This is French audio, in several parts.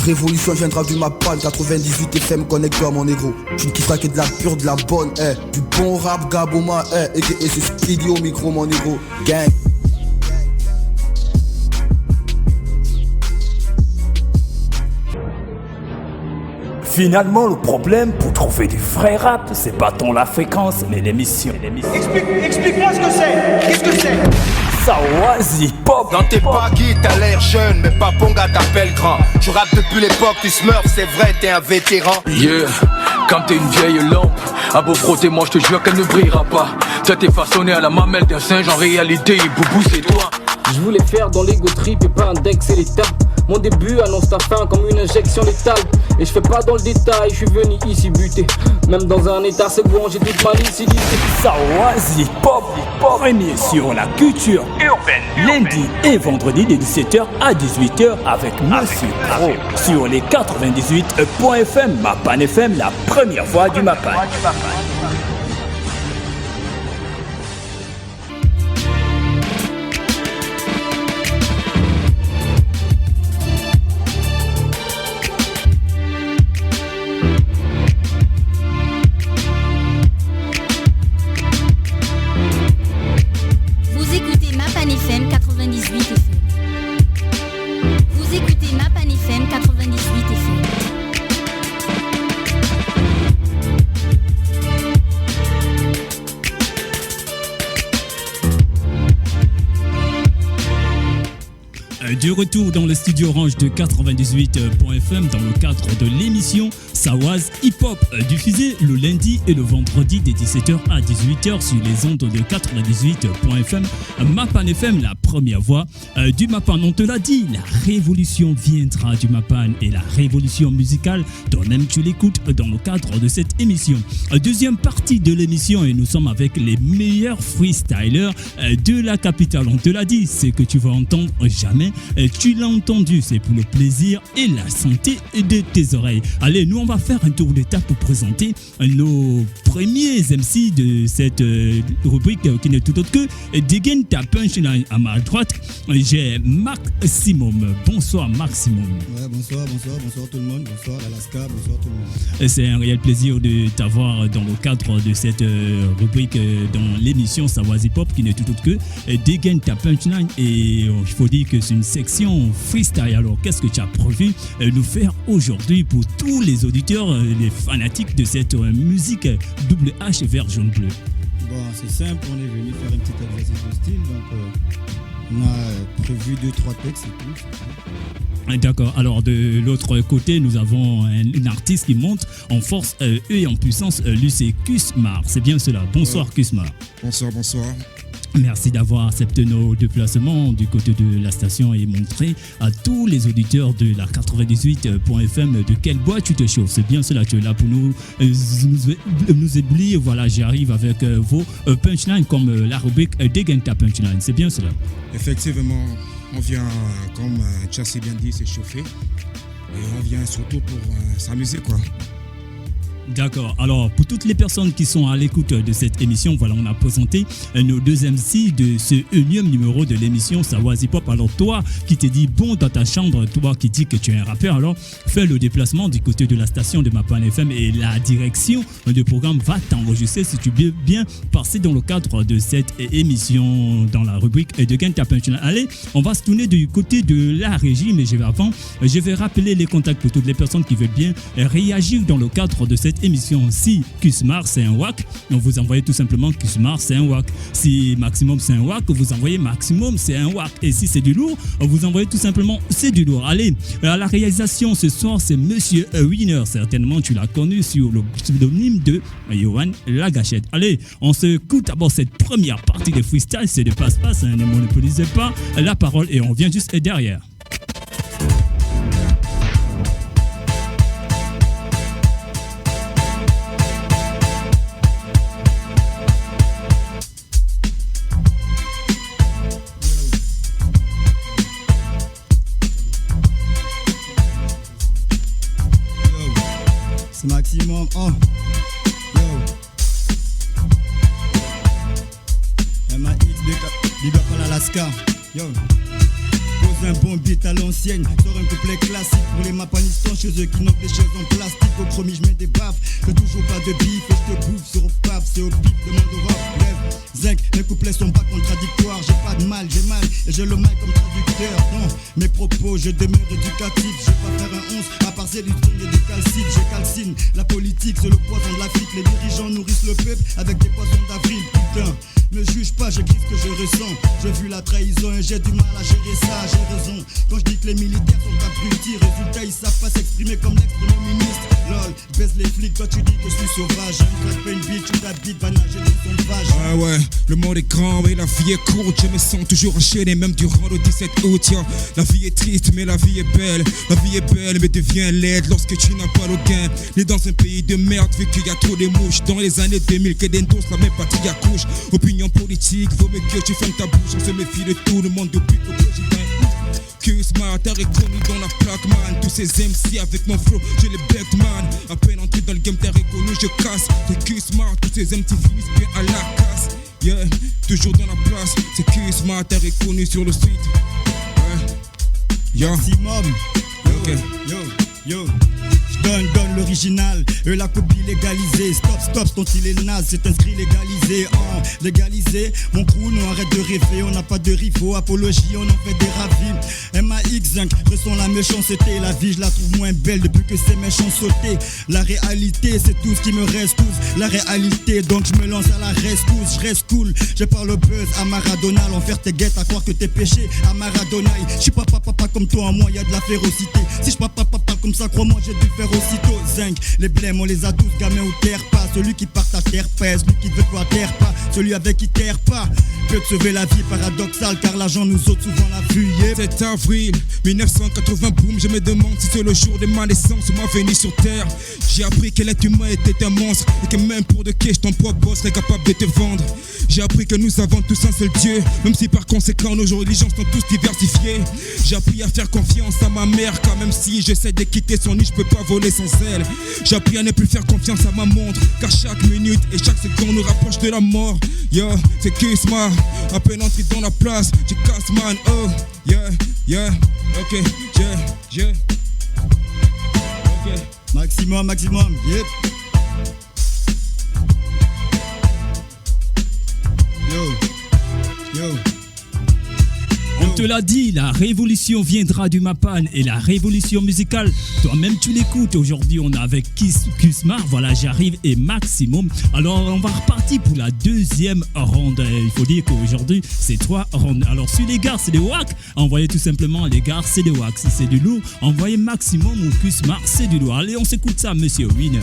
révolution viendra du Mapan. 98 FM, connecte-toi mon négro. Tu ne kifferas que de la pure, de la bonne, du bon rap Gaboma, et c'est Speedy au micro mon négro. Gang. Finalement, le problème pour trouver du vrai rap, c'est pas tant la fréquence, mais l'émission. Explique-moi ce que c'est. Qu'est-ce que c'est? Sawaz Hip-Hop. Dans tes paquis, t'as l'air jeune, mais pas Ponga t'appelle grand. Tu rappes depuis l'époque du Smurf, c'est vrai, t'es un vétéran. Yeah, quand t'es une vieille lampe, à beau frotter, moi je te jure qu'elle ne brillera pas. Ça t'est façonné à la mamelle d'un singe, en réalité, Boubou c'est toi. Je voulais faire dans l'ego trip et pas indexer l'état. Mon début annonce ta fin comme une injection létale. Et je fais pas dans le détail, je suis venu ici buter. Même dans un état c'est bon, j'ai toute ma lucidité. Sawaz Hip-Hop, premier sur la culture urbaine. Lundi et vendredi de 17h à 18h avec Monsieur Pro. Sur les 98.fm, Mapan FM, la première voix du Mapan. De retour dans le studio orange de 98.fm dans le cadre de l'émission Sawaz Hip-Hop, diffusée le lundi et le vendredi de 17h à 18h sur les ondes de 98.fm. Mapan FM, la première voix du Mapan. On te l'a dit, la révolution viendra du Mapan et la révolution musicale, toi-même tu l'écoutes dans le cadre de cette émission. Deuxième partie de l'émission et nous sommes avec les meilleurs freestylers de la capitale. On te l'a dit, c'est que tu vas entendre jamais. Tu l'as entendu, c'est pour le plaisir et la santé de tes oreilles. Allez, nous on va faire un tour d'étape pour présenter nos premiers MC de cette rubrique qui n'est tout autre que Dégaine ta punchline. À ma droite, j'ai Maximum. Bonsoir Maximum. Ouais, bonsoir tout le monde. Bonsoir Alaska, bonsoir tout le monde. C'est un réel plaisir de t'avoir dans le cadre de cette rubrique dans l'émission Sawaz Hip-Hop qui n'est tout autre que Dégaine ta punchline. Et il faut dire que c'est une section freestyle. Alors, qu'est-ce que tu as prévu nous faire aujourd'hui pour tous les auditeurs, les fanatiques de cette musique double H version bleue? Bon, c'est simple, on est venu faire un petit exercice de style. Donc, on a prévu 2-3 textes et tout. D'accord. Alors, de l'autre côté, nous avons un artiste qui monte en force et en puissance. Lui, c'est Kusmar. C'est bien cela. Bonsoir, Kusmar. Bonsoir. Merci d'avoir accepté nos déplacements du côté de la station et montrer à tous les auditeurs de la 98.fm de quel bois tu te chauffes. C'est bien cela, tu es là pour nous éblouir. Voilà, j'arrive avec vos punchlines comme la rubrique Dégaine ta punchline. C'est bien cela. Effectivement, on vient, comme tu as si bien dit, s'échauffer. Et on vient surtout pour s'amuser, quoi. D'accord. Alors, pour toutes les personnes qui sont à l'écoute de cette émission, voilà, on a présenté nos deux MC de ce énième numéro de l'émission Sawaz Hip-Hop. Alors, toi qui t'es dit bon dans ta chambre, toi qui dis que tu es un rappeur, alors fais le déplacement du côté de la station de Mapan FM et la direction du programme va t'enregistrer si tu veux bien passer dans le cadre de cette émission dans la rubrique de Gain ta punchline. Allez, on va se tourner du côté de la régie, mais je vais rappeler les contacts pour toutes les personnes qui veulent bien réagir dans le cadre de cette émission. Si Kusmar c'est un wack, vous envoyez tout simplement Kusmar c'est un wack. Si Maximum c'est un wack, vous envoyez Maximum c'est un wack. Et si c'est du lourd, vous envoyez tout simplement c'est du lourd. Allez, à la réalisation ce soir c'est Monsieur Winner. Certainement tu l'as connu sur le pseudonyme de Johan Lagachette. Allez, on se écoute d'abord cette première partie de freestyle, c'est de passe-passe, ne monopolisez pas la parole et on vient juste derrière. C'est Maximum. Oh. Yo. MAX, big up en Alaska. Yo. un bon beat à l'ancienne. Sors un couplet classique pour les mapanistants chez eux qui n'ont que des chaises en plastique. Au promis, je mets des baffes, que toujours pas de bif. Et je te bouffe sur au paf, c'est au pif, demande au rap. Bref, zinc, mes couplets sont pas contradictoires. J'ai pas de mal, j'ai mal et j'ai le mal comme traducteur. Non, mes propos, je demeure éducatif. Je vais pas faire un 11, à part c'est du string et du calcite. Je calcine, la politique c'est le poison de l'Afrique. Les dirigeants nourrissent le peuple avec des poissons d'avril. Putain, me juge pas, j'écris ce que je ressens. J'ai vu la trahison et j'ai du mal à gérer ça. J'ai raison, quand je dis que les militaires sont abrutis. Résultat, ils savent pas s'exprimer comme l'ex-premier ministre. Lol, je baisse les flics, toi tu dis que je suis sauvage. Je ne pas une bitch, tu t'habites, va nager dans son vage. Ah ouais, le monde est grand et la vie est courte. Je me sens toujours enchaîné, même durant le 17 août. Yeah. La vie est triste, mais la vie est belle. La vie est belle, mais devient laide lorsque tu n'as pas le gain. Né dans un pays de merde, vu qu'il y a trop de mouches. Dans les années 2000, qu'Edendos, la même patrie accouche. Opinion politique, vaut mieux que tu fermes ta bouche. On se méfie de tout le monde depuis que le président. Q-Smart, t'as reconnu dans la plaque, man. Tous ces MC avec mon flow, j'ai les bec, man. À peine entré dans le game, t'as reconnu, je casse. C'est Q-Smart, tous ces MC finissent bien à la casse. Yeah, toujours dans la place. C'est Q-Smart, t'as reconnu sur le street. Ouais. Yeah. Maximum. Ok. Yo. Donne l'original, la copie légalisée. Stop, ton style est naze, c'est inscrit légalisé. Légalisé, mon crew, nous arrête de rêver. On n'a pas de rivaux, apologie, on en fait des ravis. MAX5, ressent la méchanceté. La vie, je la trouve moins belle depuis que ces méchants sautés. La réalité, c'est tout ce qui me reste, tous. La réalité, donc je me lance à la rescousse. Je reste cool, je parle buzz à Maradona. L'enfer t'es guette à croire que t'es péché à Maradona. Je suis pas papa comme toi, en moi, y a de la férocité. Si je papa comme ça, crois-moi, j'ai dû faire aussitôt. Zinc, les blêmes, on les a tous, gamins ou terre pas. Celui qui part à terre pèse, celui qui veut toi terre pas. Celui avec qui terre pas peut te sauver la vie, paradoxal, car l'argent nous ôte souvent la vue. 7 avril 1980, boum, je me demande si c'est le jour de ma naissance ou ma venue sur terre. J'ai appris que l'être humain était un monstre et que même pour de cash, ton propre boss serait capable de te vendre. J'ai appris que nous avons tous un seul Dieu, même si par conséquent nos religions sont tous diversifiées. J'ai appris à faire confiance à ma mère, car même si j'essaie de quitter son nid, je peux pas voler sans elle. J'ai appris à ne plus faire confiance à ma montre, car chaque minute et chaque seconde nous rapproche de la mort. Yo, c'est Q-Smart, à peine entré dans la place, j'ai casse man, oh, yeah, ok, yeah, ok. Maximum, yep. Yo. On te l'a dit, la révolution viendra du Mapan et la révolution musicale, toi-même tu l'écoutes. Aujourd'hui on est avec Q-Smart, voilà j'arrive et Maximum. Alors on va repartir pour la deuxième ronde. Il faut dire qu'aujourd'hui c'est 3 rondes. Alors sur les gares c'est des wack, envoyez tout simplement les gares c'est des wack. Si c'est du lourd, envoyez Maximum ou Q-Smart c'est du lourd. Allez on s'écoute ça monsieur Winner.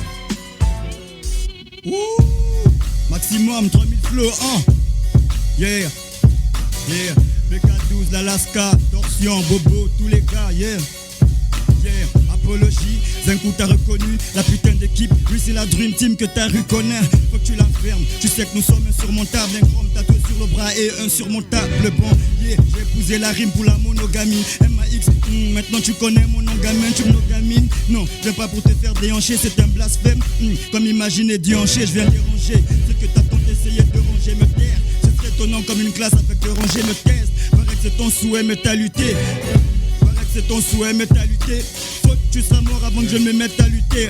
Maximum 3000 flows, yeah. BK12, l'Alaska, Torsion, Bobo, tous les gars, yeah. Apologie, Zinkou t'as reconnu, la putain d'équipe, lui c'est la Dream Team que ta rue connaît. Faut que tu la fermes, tu sais que nous sommes insurmontables. Un chrome tatoué sur le bras et insurmontable. Bon, yeah, j'ai épousé la rime pour la monogamie. MAX, maintenant tu connais mon nom gamin, tu monogamines. Non, je viens pas pour te faire déhancher, c'est un blasphème. Comme imaginer déhancher, je viens déranger. C'est que t'as tant essayé de ranger, me taire. C'est étonnant comme une classe avec de ranger me test. Paraît que c'est ton souhait, mais t'as lutté. C'est ton souhait, mais t'as lutté. Faut que tu seras mort avant que je me mette à lutter.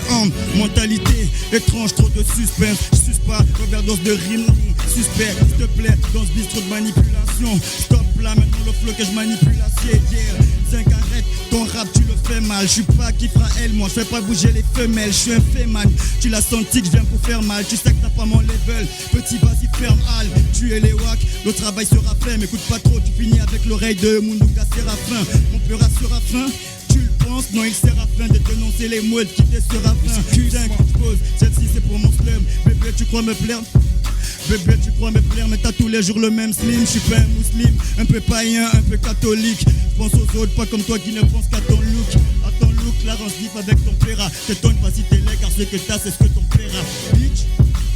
Mentalité étrange, trop de suspense. Je suce pas, overdose de rime. Suspect, s'il te plaît, dans ce bistrot de manipulation. Stop là, maintenant le flow que je manipule assez. 5 arrête, ton rap tu le fais mal. Je suis pas qui fera elle, moi je fais pas bouger les femelles. Je suis un fait man, tu l'as senti que je viens pour faire mal. Tu sais que t'as pas mon level, petit vas-y ferme hal. Tu es les wack, le travail sera fait. M'écoute pas trop, tu finis avec l'oreille de Mundunga Séraphin. Mon pleura sera fin, tu le penses, non il sert à fin de dénoncer les mots et de quitter ce ravin. Putain que je pose, celle-ci c'est pour mon slum. Bébé tu crois me plaire? Bébé tu crois me plaire, mais t'as tous les jours le même slim. Je suis pas un musulman, un peu païen, un peu catholique. Je pense aux autres, pas comme toi qui ne pense qu'à ton look. À ton look, la rend slip avec ton péra. T'étonnes pas si t'es laid, car ce que t'as c'est ce que ton père a. Bitch.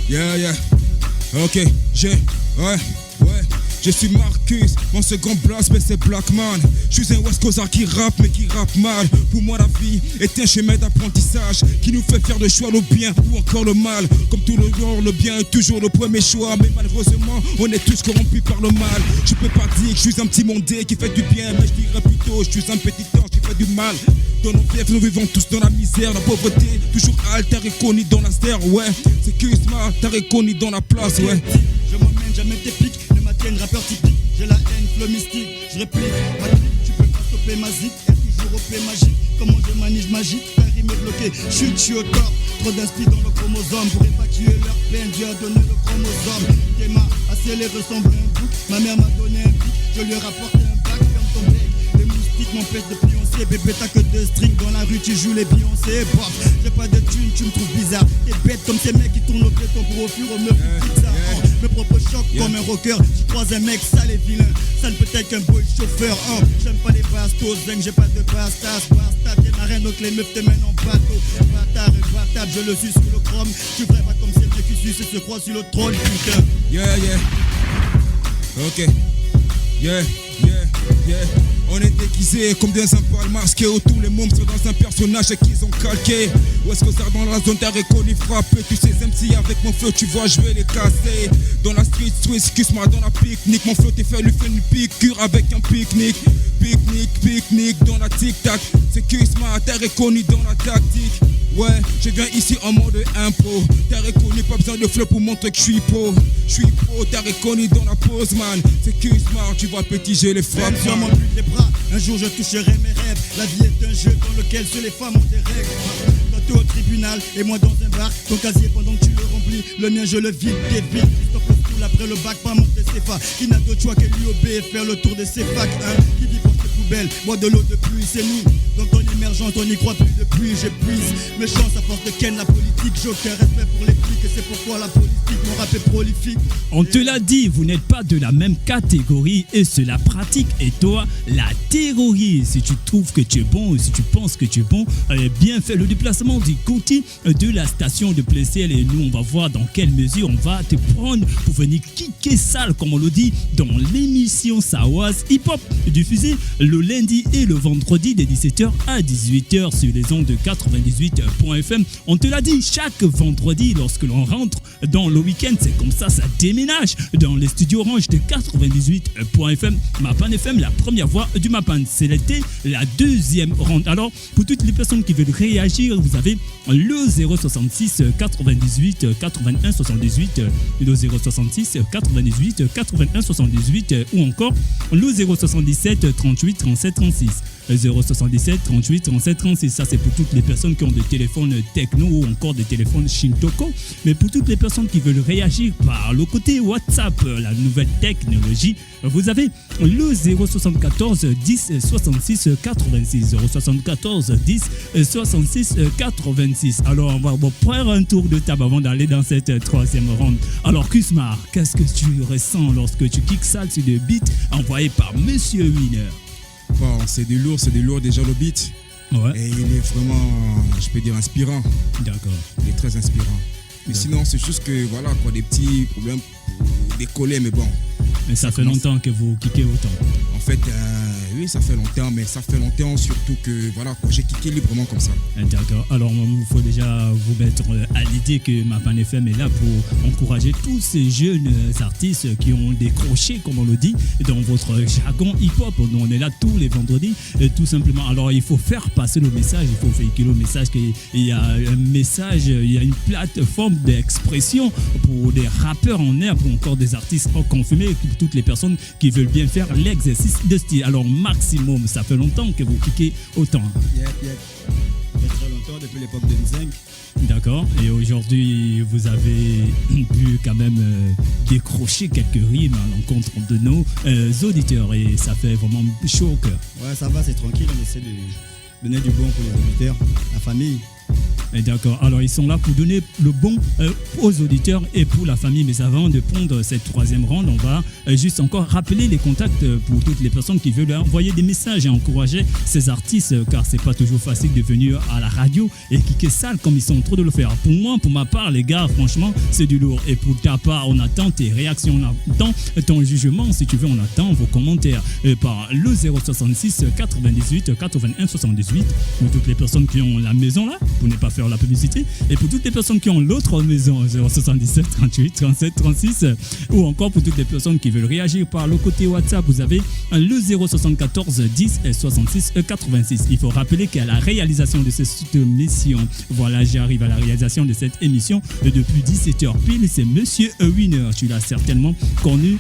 Yeah, ok, ouais. Je suis Marcus, mon second blast mais c'est Blackman. Je suis un West Coaster qui rappe mais qui rappe mal. Pour moi la vie est un chemin d'apprentissage qui nous fait faire le choix, le bien ou encore le mal. Comme tout le genre, le bien est toujours le premier choix. Mais malheureusement, on est tous corrompus par le mal. Je peux pas dire que je suis un petit mondé qui fait du bien, mais je dirais plutôt je suis un petit ange qui fait du mal. Dans nos fiefs, nous vivons tous dans la misère, la pauvreté, toujours alter et connu dans la ster, ouais. C'est que smart, t'as reconnu dans la place, ouais. Je m'emmène, jamais tes pics, ne m'atteignent rappeur typique. J'ai la haine, flow mystique, je réplique. Ma clique, tu peux pas stopper ma zik, est toujours au fait magique. Comment je manige magique, faire rime bloqué. Chut, je suis au top, trop d'inspi dans le chromosome. Pour évacuer leur peine, Dieu a donné le chromosome. Théma, accéléré ressemble à un bouc. Ma mère m'a donné un pic, je lui ai rapporté un bac, ferme ton bec. Les moustiques m'empêchent de pioncer. Bébé, t'as que 2 strings dans la rue, tu joues les Beyoncé. Bof, j'ai pas de thunes, tu me trouves bizarre. T'es bête comme ces mecs qui tournent au béton pour offrir aux meufs pizza. Mes propres chocs comme un rocker. J'y croise un mec sale et vilain. Ça ne peut être qu'un boy chauffeur. J'aime pas les bastos, zinc, j'ai pas de bastas. Bastard, t'es marin, donc les meufs te mènent en bateau. Bâtard et bâtard, je le suis sous le chrome. Tu ferais pas comme ces mecs qui sucent et se croient sur le trône, putain. Yeah, ok. Yeah. On est déguisés comme des impales masqués autour les mômes sont dans un personnage qu'ils ont calqué. Où est-ce que ça dans la zone t'as reconnu frapper. Tu sais MC avec mon flow tu vois je vais les casser. Dans la street Swiss, excuse-moi dans la pique-nique. Mon flow t'es fait lui faire une piqûre avec un pique-nique. Pique-nique dans la tic-tac. C'est excuse-moi t'as reconnu dans la tactique. Ouais, je viens ici en mode impro. T'as reconnu, pas besoin de flow pour montrer que je suis pro. T'as reconnu dans la pose man. C'est que smart, tu vois petit j'ai les frappes. Sur mon but les bras, un jour je toucherai mes rêves. La vie est un jeu dans lequel seules les femmes ont des règles. Toi t'es au tribunal et moi dans un bar. Ton casier pendant que tu le remplis, le mien je le vide, t'es vide. Stop le school après le bac, pas monter ses pas. Qui n'a d'autre choix que l'UOB et faire le tour de ses facs, hein. Qui vit pour ses poubelles, bois de l'eau de pluie, c'est nous. Donc ton émergence, on n'y croit plus depuis, j'épuise mes chances à force de ken la politique. Joker, respect pour les flics et c'est pourquoi la politique, mon rap est prolifique. On te l'a dit, vous n'êtes pas de la même catégorie et cela pratique et toi la terrorise. Si tu trouves que tu es bon ou si tu penses que tu es bon, bien fait le déplacement du côté de la station de Plessiel et nous on va voir dans quelle mesure on va te prendre pour venir kicker sale comme on le dit dans l'émission Sawaz Hip Hop diffusée le lundi et le vendredi de 17h à 18h sur les ondes de 98.fm. On te l'a dit, chaque vendredi lorsque l'on rentre dans le week-end, c'est comme ça déménage dans les studios orange de 98.fm. Mapan FM, la première voix du Mapan. C'était la deuxième ronde. Alors, pour toutes les personnes qui veulent réagir, vous avez le 066 98 81 78, le 066 98 81 78 ou encore le 077 38 37 36. 077 38 37 36. Ça, c'est pour toutes les personnes qui ont des téléphones techno ou encore des téléphones Shintoko. Mais pour toutes les personnes qui veulent réagir par le côté WhatsApp, la nouvelle technologie, vous avez le 074 10 66 86. 074 10 66 86. Alors, on va prendre un tour de table avant d'aller dans cette troisième ronde. Alors, Kusmar, qu'est-ce que tu ressens lorsque tu kicks ça sur le beat envoyé par Monsieur Winner? Bon, c'est du lourd déjà le beat. Ouais. Et il est vraiment, je peux dire, inspirant. D'accord. Il est très inspirant. Mais sinon, c'est juste que, voilà, quoi, des petits problèmes pour décoller, mais bon. Mais ça fait longtemps que vous kickez autant. En fait, oui, ça fait longtemps, mais ça fait longtemps surtout que, voilà, quoi, j'ai kické librement comme ça. D'accord. Alors, il faut déjà vous mettre à l'idée que Mapan FM est là pour encourager tous ces jeunes artistes qui ont décroché, comme on le dit, dans votre jargon hip-hop. Nous, on est là tous les vendredis, tout simplement. Alors, il faut faire passer le message, il faut véhiculer le message qu'il y a un message, il y a une plateforme d'expression pour des rappeurs en herbe ou encore des artistes confirmés, pour toutes les personnes qui veulent bien faire l'exercice de style. Alors, maximum, ça fait longtemps que vous kickez autant. Yep. Ça fait très longtemps, depuis l'époque de Nzinc. D'accord. Et aujourd'hui, vous avez pu quand même décrocher quelques rimes à l'encontre de nos auditeurs et ça fait vraiment chaud au cœur. Ouais, ça va, c'est tranquille. On essaie de donner du bon pour les auditeurs, la famille. D'accord, alors ils sont là pour donner le bon aux auditeurs et pour la famille. Mais avant de prendre cette troisième ronde, on va juste encore rappeler les contacts pour toutes les personnes qui veulent envoyer des messages et encourager ces artistes, car c'est pas toujours facile de venir à la radio et kicker sale comme ils sont en train de le faire. Pour moi, pour ma part, les gars, franchement, c'est du lourd. Et pour ta part, on attend tes réactions, on attend ton jugement. Si tu veux, on attend vos commentaires par le 066 98 81 78 pour toutes les personnes qui ont la maison là, pour ne pas faire la publicité, et pour toutes les personnes qui ont l'autre maison, 077 38 37 36, ou encore pour toutes les personnes qui veulent réagir par le côté WhatsApp, vous avez le 074 10 66 86. Il faut rappeler qu'à la réalisation de cette émission, voilà, j'arrive à la réalisation de cette émission depuis 17h pile, c'est Monsieur Winner. Tu l'as certainement connu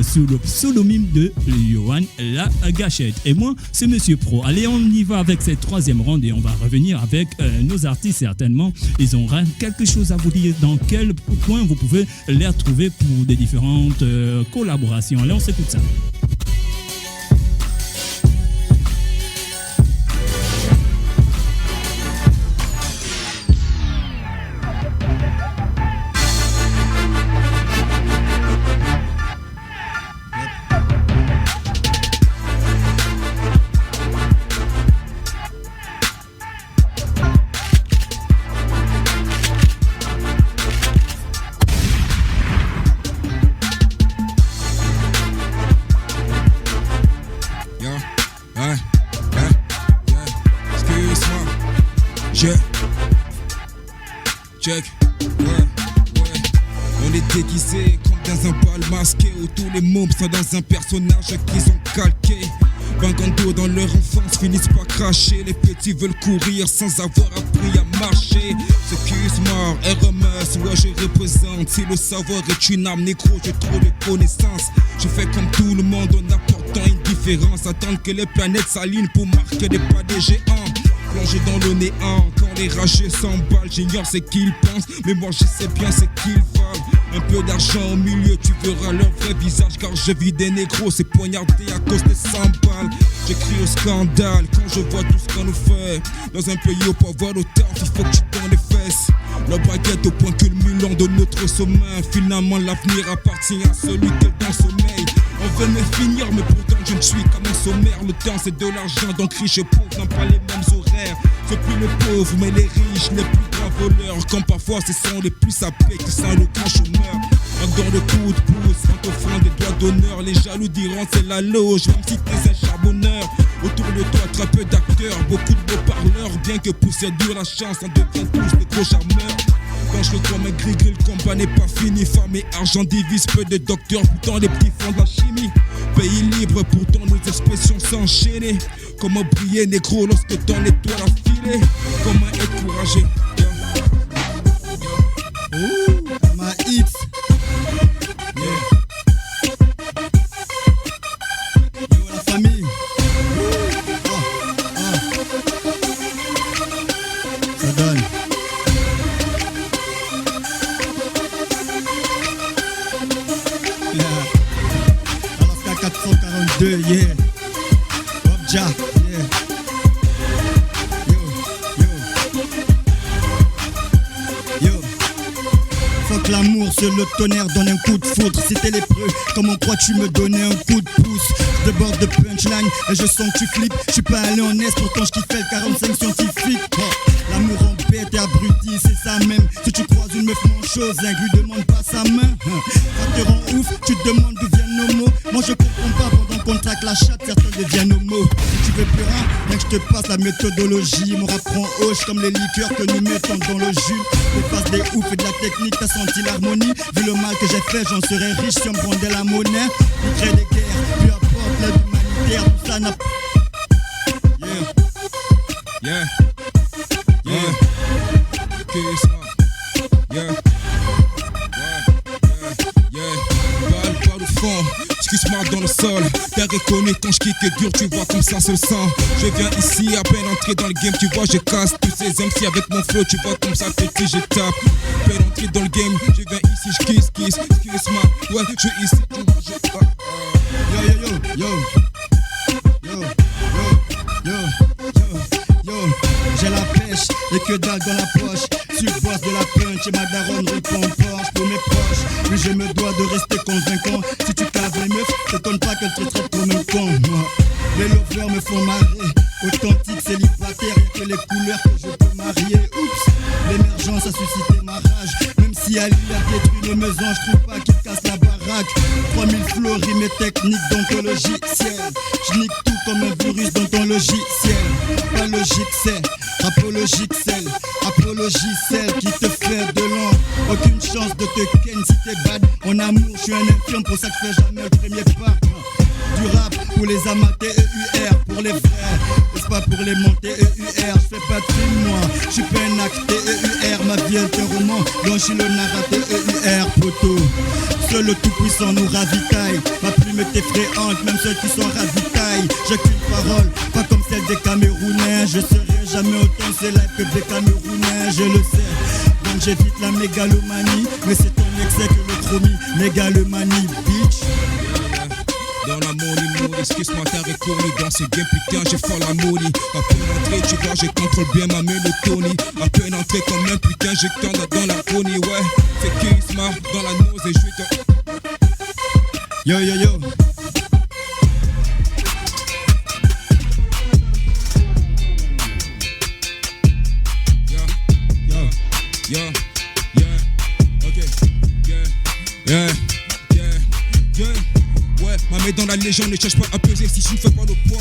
sous le pseudonyme de Johan La Gâchette. Et moi, c'est Monsieur Pro. Allez, on y va avec cette troisième ronde et on va revenir avec nos artistes certainement. Ils auront quelque chose à vous dire dans quel point vous pouvez les retrouver pour des différentes collaborations. Allez, on s'écoute ça. Check, ouais. On est déguisé comme dans un bal masqué où tous les mômes sont dans un personnage qu'ils ont calqué. 20 ans dans leur enfance finissent par cracher. Les petits veulent courir sans avoir appris à marcher. Excuse-moi, RMS, ouais je représente. Si le savoir est une arme négro, j'ai trop de connaissances. Je fais comme tout le monde en apportant une différence. Attendre que les planètes s'alignent pour marquer des pas des géants. Plongé dans le néant, quand les rageux s'emballent, j'ignore ce qu'ils pensent, mais moi je sais bien ce qu'ils valent. Un peu d'argent au milieu, tu verras leur vrai visage, car je vis des négros, c'est poignardé à cause de 100 balles. J'écris au scandale quand je vois tout ce qu'on nous fait. Dans un pays au pouvoir d'auteur, il faut que tu donnes les fesses. La baguette au point culminant de notre sommet. Finalement l'avenir appartient à celui qui est dans le sommeil. On veut me finir, mais pourtant je ne suis qu'à mon sommaire. Le temps c'est de l'argent, donc riches et pauvres n'ont pas les mêmes horaires. C'est plus les pauvres, mais les riches, les plus grands voleurs. Comme parfois ce sont les plus sapés qui sont le grand chômeur. Dans le coup de pouce, en t'offrant des doigts d'honneur. Les jaloux diront c'est la loge, même si t'es un charbonneur. Autour de toi très peu d'acteurs, beaucoup de beaux parleurs. Bien que poussière dure la chance, on devient tous des gros charmeurs. Quand je le comme un gris-gris, le combat n'est pas fini. Femme et argent divise, peu de docteurs, pourtant les petits font de la chimie. Pays libre, pourtant nos expressions s'enchaîner. Comment briller négro lorsque ton étoile a filé. Comment être courageux. Ma hit. Yo la famille. Ça donne. Alors qu'à 442, yeah. Obja, yeah. Fuck l'amour, seul le tonnerre donne un coup de foudre. Si t'es lépreux, comment crois-tu me donner un coup de pouce? Je déborde de punchline et je sens que tu flippes. Je suis pas allé en est, pourtant je kiffais le 45 scientifique. Oh, l'amour en bête et abruti, c'est ça même. Si tu croises une meuf manchose, lui demande pas sa main. Ça te rend ouf, tu te demandes d'où viennent nos mots. Moi je comprends pas, pendant qu'on traque la chatte, certains deviennent homo. Si tu veux plus rien, mec je te passe la méthodologie. Mon rap prend hoche comme les liqueurs que nous mettons dans le jus. Je passe des ouf et de la technique, t'as senti l'harmonie. Vu le mal que j'ai fait, j'en serais riche si on me rendait la monnaie. Plus crée des guerres, plus apporte l'aide humanitaire, tout ça n'a pas. Yeah. Kiss my. Yeah. Balle au fond, excuse-moi dans le sol. T'as reconnu quand je kick dur, tu vois comme ça se sent. Je viens ici à peine entrer dans le game, tu vois je casse tous ces MC avec mon flow, tu vois comme ça petit je tape. Peine entrer dans le game, je viens ici, je kiss, excuse-moi. Ouais, je suis ici, tu vois je. Yo. J'ai la pêche, les que dalle dans la poche. Sur le boss de la punch et ma daronne répond Porsche pour mes proches. Oui, je me dois de rester convaincant. Si tu caves les meufs, t'étonne pas qu'elles te traitent comme un con. Moi, les lovers me font marrer. Authentique, célibataire, y'a que les couleurs que je peux marier. Oups, l'émergence a suscité ma rage. Même si Ali a détruit nos maisons, je trouve pas qu'il casse la baraque. 3000 flots, rimes et techniques dans ton logiciel. Je nique tout comme un virus dans ton logiciel. Pas logique, c'est apologique, celle. Apologie, celle qui te fait de l'an. Aucune chance de te ken si t'es bad. En amour, je suis un infirme, pour ça que je fais jamais le premier pas. Du rap pour les amateurs EUR, pour les frères, c'est pas pour les monter EUR. Je fais pas de film moi, je suis pas un acte EUR. Ma vie est un roman, blanchi le narrateur EUR. Poto, seul le tout puissant nous ravitaille. Ma plume est effrayante, même ceux qui sont ravitaillent. J'ai qu'une parole, pas comme celle des Camerounais. Je serai jamais autant célèbre que des Camerounais, je le sais. Donc j'évite la mégalomanie, mais c'est ton excès que le chromie. Mégalomanie, bitch. Dans la money, excuse-moi t'as reconnu. Dans ce game putain j'ai fait la money. À peine entré tu vois je contrôle bien ma mélotonie. À peine entré comme un putain je tends dans la pony. Ouais, fais que smart dans la nose et je vais te... Yo yo yo. Dans la légende, ne cherche pas à peser si je ne fais pas le poids.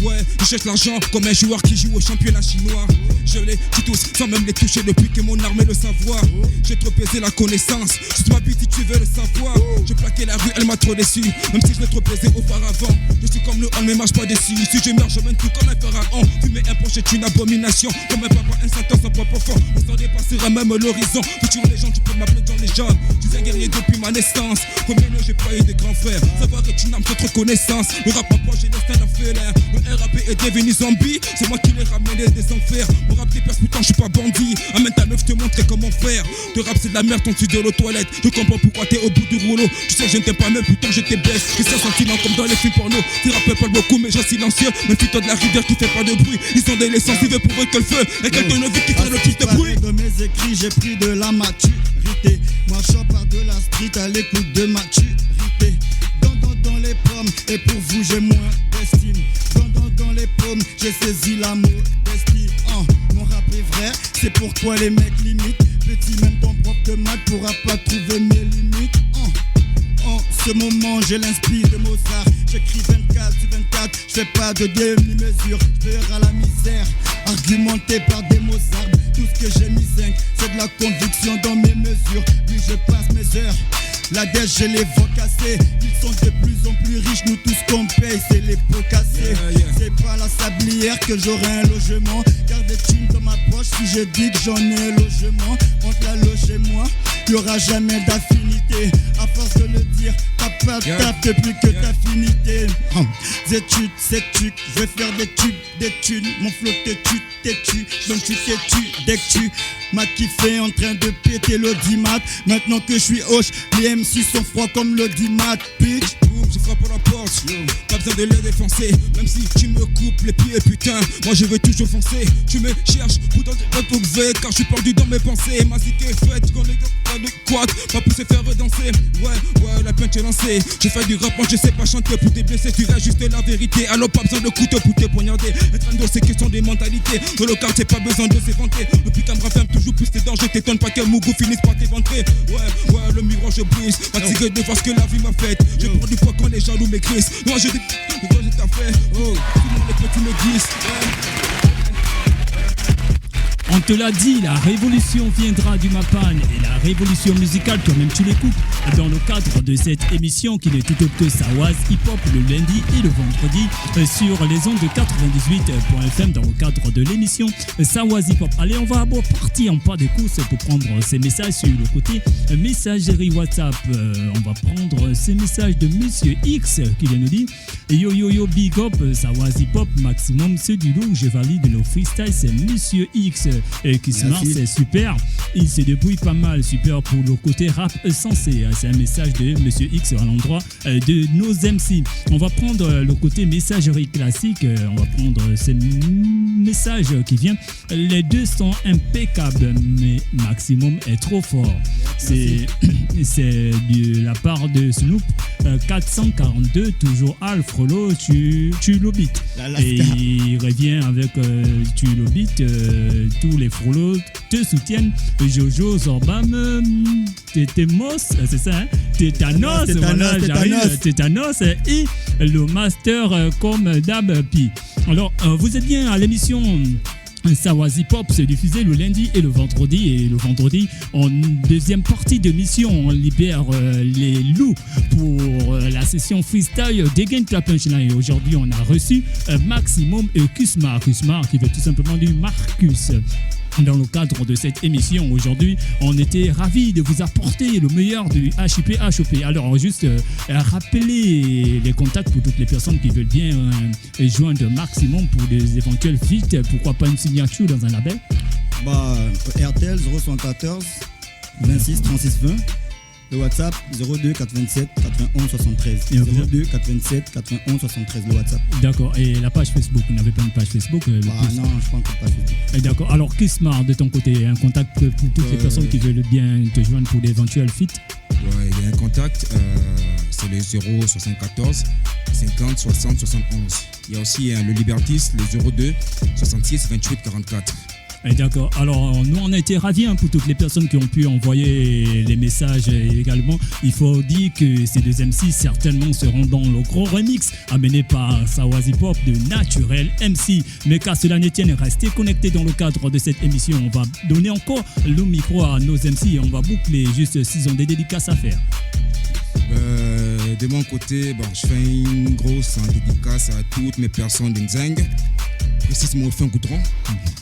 Ouais, je cherche l'argent comme un joueur qui joue au championnat chinois. Je les tue tous sans même les toucher depuis que mon arme est le savoir. J'ai trop pesé la connaissance, juste ma bite si tu veux le savoir. J'ai plaqué la rue, elle m'a trop déçu, même si je l'ai trop pesé auparavant. Je suis comme le hall mais marche pas déçu. Si je meurs je mène tout comme un pharaon. Fumer un poche est une abomination. Comme un papa, un Satan sans propre fond. On s'en dépassera même l'horizon. Futur légende, tu peux m'appeler dans les jeunes. Je suis un guerrier depuis ma naissance. Combien de j'ai pas eu des grands frères. Savoir est une arme de reconnaissance. Le rap approche et l'instinct d'un félin. Le RAP est devenu zombie. C'est moi qui l'ai ramené des enfers. Mon rap dépasse putain, je suis pas bandit. Amène ta meuf, te montrer comment faire. Te rap c'est de la merde, ton dessus de l'eau toilette. Je comprends pourquoi t'es au bout du rouleau. Tu sais, je ne t'aime pas même, putain, je t'ai baisse. Je suis sentiment comme dans les films porno. Tu rappelles pas beaucoup, mais je suis silencieux. Même putain de la rivière qui fait pas de bruit. Ils sont des laissants, ils veulent prouver que le feu. Et quelqu'un de vie qui fait le plus de bruit. De mes écrits, j'ai pris de la maturité. Marchant par de la street à l'écoute de maturité. Dans les pommes, et pour vous j'ai moins d'estime. Dans les pommes, j'ai saisi la modestie. Mon rap est vrai, c'est pourquoi les mecs limitent. Petit, même ton prof de maths pourra pas trouver mes limites. En ce moment, j'ai l'inspire de Mozart. J'écris 24 sur 24, je fais pas de demi-mesure. Je vais à la misère, argumenté par des Mozart. Tout ce que j'ai mis 5, c'est de la conviction dans mes mesures. Puis je passe mes heures. La dèche, je les vois casser. Ils sont de plus en plus riches, nous tous qu'on paye, c'est les pots cassés. C'est pas la sablière que j'aurai un logement. Garde des thunes dans ma poche si je dis que j'en ai un logement. Entre la loge et moi, y'aura jamais d'affinité. À force de le dire, t'as pas de taf depuis que t'as finité. Études, c'est tuc, je vais faire des tubes, des thunes. Mon flow t'es-tu, donc tu t'es-tu. Dès que tu m'as kiffé en train de péter l'audimat. Maintenant que je suis hoche, les MC sont froids comme l'audimat, bitch. Boum, je frappe à la porte, pas besoin de les défoncer. Même si tu me coupes les pieds, putain, moi je veux toujours foncer. Tu me cherches, pourtant tu peux trouver, car je suis perdu dans mes pensées. Ma cité est faite, qu'on est adéquate, pas pousser faire danser. Ouais, la punch est lancée. J'ai fait du rap, moi je sais pas chanter. Pour tes blessés, tu restes juste la vérité. Alors pas besoin de couteau pour te poignarder. Être un dos, c'est question de mentalité. Dans le quartier, pas besoin de s'éventer. Le putain me rafferme toujours plus tes dangers. T'étonnes pas qu'un mougou finisse par t'éventrer. Ouais, le miroir je brise. Fatigué de voir ce que la vie m'a fait. Je prends du poids quand les jaloux m'écrissent. Moi je t'ai fait. Oh, tout le monde est tu me dises. On te l'a dit, la révolution viendra du Mapan et la révolution musicale, toi-même tu l'écoutes dans le cadre de cette émission qui n'est tout autre que Sawaz Hip Hop le lundi et le vendredi sur les ondes de 98.fm dans le cadre de l'émission Sawaz Hip Hop. Allez, on va partir en pas de course pour prendre ces messages sur le côté messagerie WhatsApp. On va prendre ces messages de Monsieur X qui vient nous dire yo big up Sawaz Hip Hop maximum, c'est du lourd, je valide le freestyle, c'est Monsieur X. Et Kismar, c'est super. Il se débrouille pas mal, super pour le côté rap sensé. C'est un message de Monsieur X à l'endroit de nos MC. On va prendre le côté messagerie classique. On va prendre ce message qui vient. Les deux sont impeccables, mais Maximum est trop fort. C'est de la part de Snoop 442, toujours Al Frollo, tu le beat. Et il revient avec tu le beat, tous les Frollo te soutiennent. Jojo, Zorbam, Tétémos, c'est ça, hein? Tétanos, voilà, j'arrive, Tétanos et le master comme Dab Pi. Alors, vous êtes bien à l'émission Sawazi Pop, c'est diffusé le lundi et le vendredi. Et le vendredi, en deuxième partie de mission, on libère les loups pour la session freestyle d'Again Ta Punchline. Aujourd'hui, on a reçu Maximum et Kusmar qui veut tout simplement du Marcus. Dans le cadre de cette émission aujourd'hui, on était ravis de vous apporter le meilleur du HIP HOP. Alors juste rappeler les contacts pour toutes les personnes qui veulent bien joindre Maximum pour des éventuels feats. Pourquoi pas une signature dans un label? RTL 074 26 36 20. Le WhatsApp 02 427 91 73. 02 427 91 73 le WhatsApp. D'accord. Et la page Facebook, vous n'avez pas une page Facebook non, je ne prends pas de page Facebook. D'accord. Alors Kismar, de ton côté, un contact pour toutes les personnes qui veulent bien te joindre pour d'éventuels feats? Ouais, il y a un contact, c'est le 074 50 60 71. Il y a aussi le Libertis, le 02 66 28 44. D'accord. Alors, nous, on a été ravis pour toutes les personnes qui ont pu envoyer les messages également. Il faut dire que ces deux MC certainement seront dans le gros remix amené par Sawazi Pop de Naturel MC. Mais qu'à cela ne tienne, restez connectés dans le cadre de cette émission. On va donner encore le micro à nos MC et on va boucler juste s'ils ont des dédicaces à faire. De mon côté, je fais une grosse dédicace à toutes mes personnes d'Nzeng, précisément au fin goudron.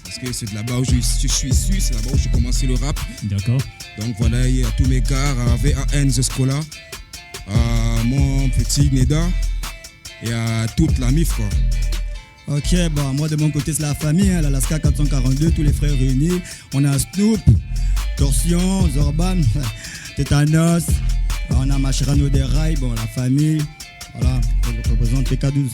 Parce que c'est de là-bas où je suis issu, c'est là-bas où j'ai commencé le rap. D'accord. Donc voilà, il y a tous mes gars, à VAN The Scola, à mon petit Neda et à toute la MIF quoi. Ok, moi de mon côté c'est la famille, la Laska 442, tous les frères réunis. On a Snoop, Torsion, Zorban, Tétanos, on a Machirano des Rails, la famille, voilà, je représente PK12.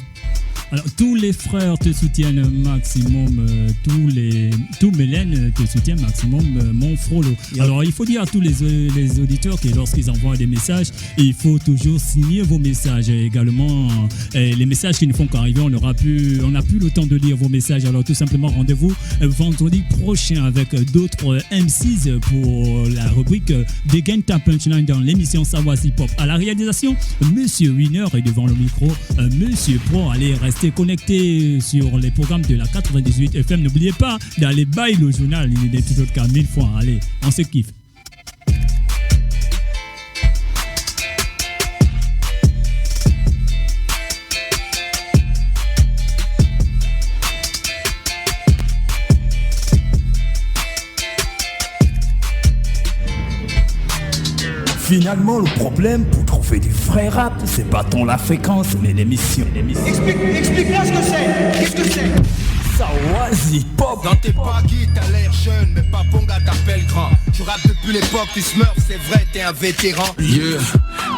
Alors, tous les frères te soutiennent Maximum, tous mes laines te soutiennent Maximum, mon Frollo. Alors, il faut dire à tous les auditeurs que lorsqu'ils envoient des messages, il faut toujours signer vos messages. Également, les messages qui ne font qu'arriver, on n'a plus le temps de lire vos messages. Alors, tout simplement, rendez-vous vendredi prochain avec d'autres MCs pour la rubrique d'Again Ta Punchline dans l'émission Sawazi Pop. À la réalisation, Monsieur Winner est devant le micro, Monsieur Pro, allez rester connecté sur les programmes de la 98 FM. N'oubliez pas d'aller bailler le journal, il est toujours qu'à 1000 fois. Allez, on se kiffe. Finalement, le problème pour trouver du vrai rap, c'est pas tant la fréquence, mais l'émission. Explique-moi ce que c'est. Qu'est-ce que c'est? Sawazi Pop. Dans tes baggy, t'as l'air jeune, mais pas Ponga t'appelle grand. Tu rappes depuis l'époque du Smurf, c'est vrai, t'es un vétéran. Yeah,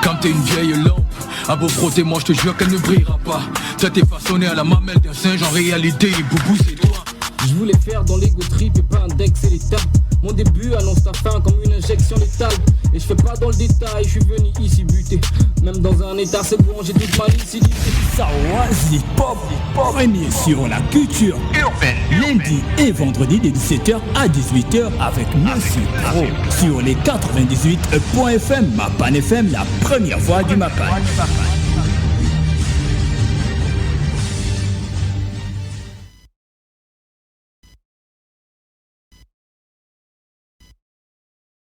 quand t'es une vieille lampe, à beau frotter, moi je te jure qu'elle ne brillera pas. Ça t'est façonné à la mamelle d'un singe, en réalité, boubou c'est toi. Je voulais faire dans l'ego trip et pas indexer les tapes. Mon début annonce ta fin comme une injection létale. Et je fais pas dans le détail, je suis venu ici buter. Même dans un état c'est bon, j'ai toute ma lucidité. Sawazi Pop, premier sur la culture urbaine. Lundi et vendredi de 17h à 18h avec Monsieur Pro sur les 98.fm, Mapan FM, la première voix du Mapan.